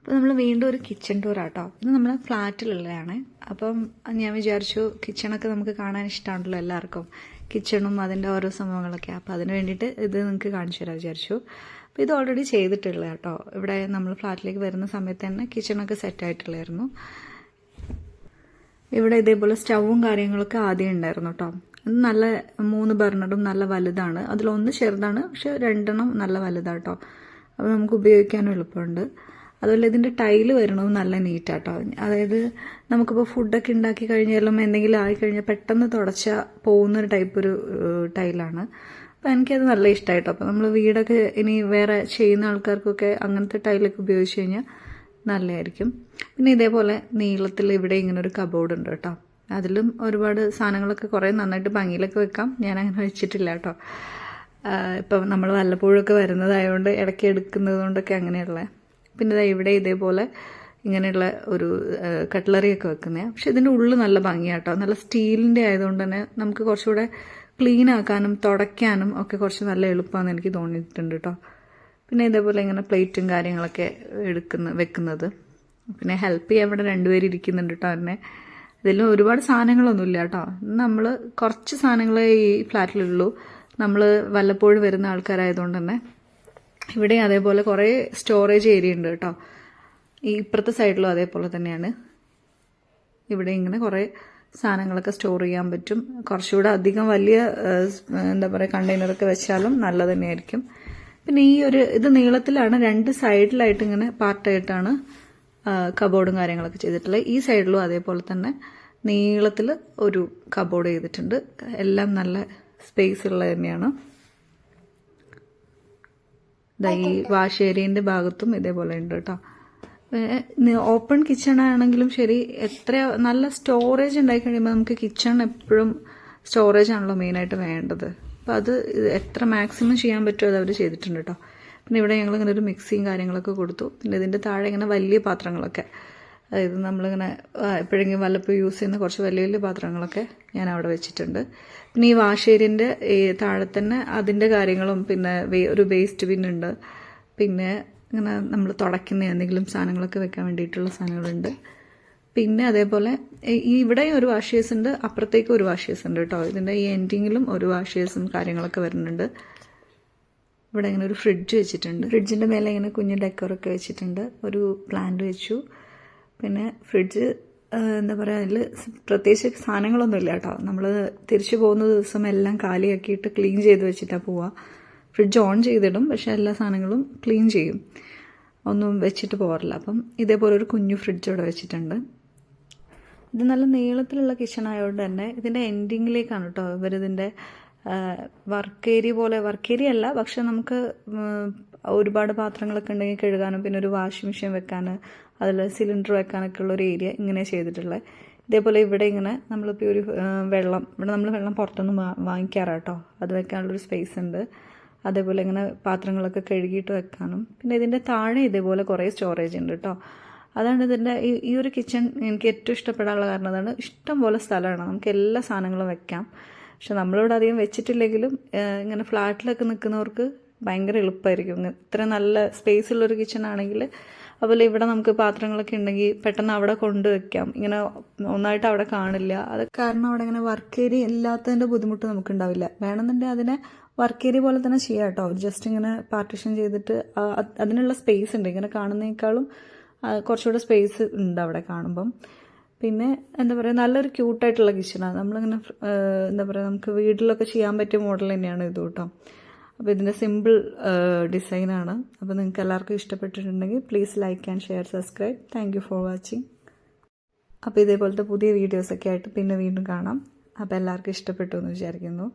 അപ്പോൾ നമ്മൾ വീണ്ടും ഒരു കിച്ചൺ ടൂർ ആട്ടോ. ഇത് നമ്മൾ ഫ്ലാറ്റിലുള്ളതാണ്. അപ്പം ഞാൻ വിചാരിച്ചു കിച്ചണൊക്കെ നമുക്ക് കാണാൻ ഇഷ്ടമാണല്ലോ എല്ലാവർക്കും, കിച്ചണും അതിൻ്റെ ഓരോ സംഭവങ്ങളൊക്കെ. അപ്പോൾ അതിന് വേണ്ടിയിട്ട് ഇത് നിങ്ങൾക്ക് കാണിച്ചു തരാൻ വിചാരിച്ചു. അപ്പോൾ ഇത് ഓൾറെഡി ചെയ്തിട്ടുള്ള കേട്ടോ. ഇവിടെ നമ്മൾ ഫ്ലാറ്റിലേക്ക് വരുന്ന സമയത്ത് തന്നെ കിച്ചണൊക്കെ സെറ്റായിട്ടുള്ളായിരുന്നു. ഇവിടെ ഇതേപോലെ സ്റ്റൗവും കാര്യങ്ങളൊക്കെ ആദ്യം ഉണ്ടായിരുന്നു കേട്ടോ. അത് നല്ല 3 ബർണറും നല്ല വലുതാണ്. അതിലൊന്ന് ചെറുതാണ്, പക്ഷെ 2 നല്ല വലുതാട്ടോ. അപ്പോൾ നമുക്ക് ഉപയോഗിക്കാനും എളുപ്പമുണ്ട്. അതുപോലെ ഇതിൻ്റെ ടൈല് വരണതും നല്ല നീറ്റാട്ടോ. അതായത് നമുക്കിപ്പോൾ ഫുഡൊക്കെ ഉണ്ടാക്കി കഴിഞ്ഞാലും എന്തെങ്കിലും ആയിക്കഴിഞ്ഞാൽ പെട്ടെന്ന് തുടച്ചാൽ പോകുന്നൊരു ടൈപ്പ് ഒരു ടൈലാണ്. അപ്പോൾ എനിക്കത് നല്ല ഇഷ്ടമായിട്ടോ. അപ്പോൾ നമ്മൾ വീടൊക്കെ ഇനി വേറെ ചെയ്യുന്ന ആൾക്കാർക്കൊക്കെ അങ്ങനത്തെ ടൈലൊക്കെ ഉപയോഗിച്ച് കഴിഞ്ഞാൽ നല്ലതായിരിക്കും. പിന്നെ ഇതേപോലെ നീളത്തിൽ ഇവിടെ ഇങ്ങനെ ഒരു കബോർഡ് ഉണ്ട് കേട്ടോ. അതിലും ഒരുപാട് സാധനങ്ങളൊക്കെ കുറേ നന്നായിട്ട് ഭംഗിയിലൊക്കെ വെക്കാം. ഞാൻ അങ്ങനെ വെച്ചിട്ടില്ല കേട്ടോ. ഇപ്പം നമ്മൾ വല്ലപ്പോഴൊക്കെ വരുന്നതായതുകൊണ്ട് ഇടയ്ക്ക് എടുക്കുന്നത് കൊണ്ടൊക്കെ അങ്ങനെയുള്ള. പിന്നെ ഇവിടെ ഇതേപോലെ ഇങ്ങനെയുള്ള ഒരു കട്ട്ലറിയൊക്കെ വെക്കുന്നതാണ്. പക്ഷെ ഇതിൻ്റെ ഉള്ളിൽ നല്ല ഭംഗിയാട്ടോ. നല്ല സ്റ്റീലിൻ്റെ ആയതുകൊണ്ട് തന്നെ നമുക്ക് കുറച്ചുകൂടെ ക്ലീൻ ആക്കാനും തുടയ്ക്കാനും ഒക്കെ കുറച്ച് നല്ല എളുപ്പമാണെന്ന് എനിക്ക് തോന്നിയിട്ടുണ്ട് കേട്ടോ. പിന്നെ ഇതേപോലെ ഇങ്ങനെ പ്ലേറ്റും കാര്യങ്ങളൊക്കെ വെക്കുന്നത്. പിന്നെ ഹെൽപ്പ് ചെയ്യാൻ ഇവിടെ 2 പേര് ഇരിക്കുന്നുണ്ട് കേട്ടോ. എന്നെ ഇതിൽ ഒരുപാട് സാധനങ്ങളൊന്നുമില്ല കേട്ടോ. നമ്മൾ കുറച്ച് സാധനങ്ങളേ ഈ ഫ്ലാറ്റിലുള്ളൂ. നമ്മൾ വല്ലപ്പോഴും വരുന്ന ആൾക്കാരായതുകൊണ്ട് തന്നെ ഇവിടെ അതേപോലെ കുറേ സ്റ്റോറേജ് ഏരിയ ഉണ്ട് കേട്ടോ. ഈ ഇപ്പുറത്തെ സൈഡിലും അതേപോലെ തന്നെയാണ്. ഇവിടെ ഇങ്ങനെ കുറേ സാധനങ്ങളൊക്കെ സ്റ്റോർ ചെയ്യാൻ പറ്റും. കുറച്ചുകൂടെ അധികം വലിയ എന്താ പറയുക കണ്ടെയ്നറൊക്കെ വെച്ചാലും നല്ലത് തന്നെയായിരിക്കും. പിന്നെ ഇത് നീളത്തിലാണ് 2 സൈഡിലായിട്ട് ഇങ്ങനെ പാർട്ടായിട്ടാണ് കബോർഡും കാര്യങ്ങളൊക്കെ ചെയ്തിട്ടുള്ളത്. ഈ സൈഡിലും അതേപോലെ തന്നെ നീളത്തിൽ ഒരു കബോർഡ് ചെയ്തിട്ടുണ്ട്. എല്ലാം നല്ല സ്പേസ് ഉള്ളത് തന്നെയാണ്. ഈ വാഷ് ഏരിയൻ്റെ ഭാഗത്തും ഇതേപോലെ ഉണ്ട് കേട്ടോ. ഓപ്പൺ കിച്ചൺ ആണെങ്കിലും ശരി, എത്ര നല്ല സ്റ്റോറേജ് ഉണ്ടായി കഴിയുമ്പോൾ നമുക്ക് കിച്ചൺ എപ്പോഴും സ്റ്റോറേജ് ആണല്ലോ മെയിനായിട്ട് വേണ്ടത്. അപ്പോൾ അത് എത്ര മാക്സിമം ചെയ്യാൻ പറ്റുമോ അത് അവർ ചെയ്തിട്ടുണ്ട് കേട്ടോ. പിന്നെ ഇവിടെ ഞങ്ങളിങ്ങനെ ഒരു മിക്സിയും കാര്യങ്ങളൊക്കെ കൊടുത്തു. പിന്നെ ഇതിൻ്റെ താഴെ ഇങ്ങനെ വലിയ പാത്രങ്ങളൊക്കെ, അതായത് നമ്മളിങ്ങനെ എപ്പോഴെങ്കിലും വല്ലപ്പോഴും യൂസ് ചെയ്യുന്ന കുറച്ച് വലിയ വലിയ പാത്രങ്ങളൊക്കെ ഞാൻ അവിടെ വെച്ചിട്ടുണ്ട്. പിന്നെ ഈ വാഷ് ഏരിയൻ്റെ താഴെ തന്നെ അതിൻ്റെ കാര്യങ്ങളും, പിന്നെ ഒരു വേസ്റ്റ് ബിന്നുണ്ട്. പിന്നെ ഇങ്ങനെ നമ്മൾ തുടയ്ക്കുന്ന എന്തെങ്കിലും സാധനങ്ങളൊക്കെ വെക്കാൻ വേണ്ടിയിട്ടുള്ള സാധനങ്ങളുണ്ട്. പിന്നെ അതേപോലെ ഇവിടെയും ഒരു വാഷേഴ്സ് ഉണ്ട്, അപ്പുറത്തേക്കും ഒരു വാഷേഴ്സ് ഉണ്ട് കേട്ടോ. ഇതിൻ്റെ ഈ എൻഡിങ്ങിലും ഒരു വാഷേഴ്സും കാര്യങ്ങളൊക്കെ വരുന്നുണ്ട്. ഇവിടെ ഇങ്ങനെ ഒരു ഫ്രിഡ്ജ് വെച്ചിട്ടുണ്ട്. ഫ്രിഡ്ജിൻ്റെ മേലെ ഇങ്ങനെ കുഞ്ഞ് ഡെക്കറൊക്കെ വെച്ചിട്ടുണ്ട്. ഒരു പ്ലാന്റ് വെച്ചു. പിന്നെ ഫ്രിഡ്ജ് എന്താ പറയുക, അതിൽ പ്രത്യേകിച്ച് സാധനങ്ങളൊന്നുമില്ല കേട്ടോ. നമ്മൾ തിരിച്ചു പോകുന്ന ദിവസം എല്ലാം കാലിയാക്കിയിട്ട് ക്ലീൻ ചെയ്ത് വെച്ചിട്ടാണ് പോവുക. ഫ്രിഡ്ജ് ഓൺ ചെയ്തിടും, പക്ഷേ എല്ലാ സാധനങ്ങളും ക്ലീൻ ചെയ്യും, ഒന്നും വെച്ചിട്ട് പോകാറില്ല. അപ്പം ഇതേപോലെ ഒരു കുഞ്ഞു ഫ്രിഡ്ജ് ഇവിടെ വെച്ചിട്ടുണ്ട്. ഇത് നല്ല നീളത്തിലുള്ള കിച്ചൺ ആയതുകൊണ്ട് തന്നെ ഇതിൻ്റെ എൻഡിങ്ങിലേക്കാണ് കേട്ടോ ഇവരിതിൻ്റെ വർക്ക് ഏരിയ പോലെ, വർക്ക് ഏരിയ അല്ല പക്ഷെ നമുക്ക് ഒരുപാട് പാത്രങ്ങളൊക്കെ ഉണ്ടെങ്കിൽ കഴുകാനും പിന്നെ ഒരു വാഷിംഗ് മെഷീൻ വെക്കാൻ, അതിൽ സിലിണ്ടർ വെക്കാനൊക്കെ ഉള്ളൊരു ഏരിയ ഇങ്ങനെ ചെയ്തിട്ടുള്ളത്. ഇതേപോലെ ഇവിടെ ഇങ്ങനെ നമ്മളിപ്പോൾ ഒരു ഇവിടെ നമ്മൾ വെള്ളം പുറത്തുനിന്ന് വാങ്ങിക്കാറാട്ടോ, അത് വെക്കാനുള്ളൊരു സ്പേസ് ഉണ്ട്. അതേപോലെ ഇങ്ങനെ പാത്രങ്ങളൊക്കെ കഴുകിയിട്ട് വെക്കാനും. പിന്നെ ഇതിൻ്റെ താഴെ ഇതേപോലെ കുറേ സ്റ്റോറേജ് ഉണ്ട് കേട്ടോ. അതാണ് ഇതിൻ്റെ ഈ ഒരു കിച്ചൺ എനിക്ക് ഏറ്റവും ഇഷ്ടപ്പെടാനുള്ള കാരണം. അതാണ് ഇഷ്ടം പോലെ സ്ഥലമാണ്, നമുക്ക് എല്ലാ സാധനങ്ങളും വെക്കാം. പക്ഷെ നമ്മളിവിടെ അധികം വെച്ചിട്ടില്ലെങ്കിലും ഇങ്ങനെ ഫ്ലാറ്റിലൊക്കെ നിൽക്കുന്നവർക്ക് ഭയങ്കര എളുപ്പമായിരിക്കും. ഇത്ര നല്ല സ്പേസ് ഉള്ളൊരു കിച്ചൺ ആണെങ്കിൽ. അതുപോലെ ഇവിടെ നമുക്ക് പാത്രങ്ങളൊക്കെ ഉണ്ടെങ്കിൽ പെട്ടെന്ന് അവിടെ കൊണ്ടുവയ്ക്കാം. ഇങ്ങനെ ഒന്നായിട്ട് അവിടെ കാണില്ല. അത് കാരണം അവിടെ ഇങ്ങനെ വർക്ക് ഏരിയ ഇല്ലാത്തതിൻ്റെ ബുദ്ധിമുട്ട് നമുക്കുണ്ടാവില്ല. വേണമെന്നുണ്ടെങ്കിൽ അതിനെ വർക്ക് ഏരിയ പോലെ തന്നെ ചെയ്യാം കേട്ടോ. ജസ്റ്റ് ഇങ്ങനെ പാർട്ടീഷൻ ചെയ്തിട്ട് അതിനുള്ള സ്പേസ് ഉണ്ട്. ഇങ്ങനെ കാണുന്നതിനേക്കാളും കുറച്ചുകൂടെ സ്പേസ് ഉണ്ട് അവിടെ കാണുമ്പം. പിന്നെ എന്താ പറയുക, നല്ലൊരു ക്യൂട്ടായിട്ടുള്ള കിച്ചണാണ്. നമ്മളിങ്ങനെ എന്താ പറയുക, നമുക്ക് വീട്ടിലൊക്കെ ചെയ്യാൻ പറ്റിയ മോഡൽ തന്നെയാണ് ഇത് കേട്ടോ. അപ്പോൾ ഇതിൻ്റെ സിമ്പിൾ ഡിസൈനാണ്. അപ്പോൾ നിങ്ങൾക്ക് എല്ലാവർക്കും ഇഷ്ടപ്പെട്ടിട്ടുണ്ടെങ്കിൽ please like and share, subscribe. Thank you for watching. അപ്പോൾ ഇതേപോലത്തെ പുതിയ വീഡിയോസൊക്കെ ആയിട്ട് പിന്നെ വീണ്ടും കാണാം. അപ്പോൾ എല്ലാവർക്കും ഇഷ്ടപ്പെട്ടു എന്ന് വിചാരിക്കുന്നു.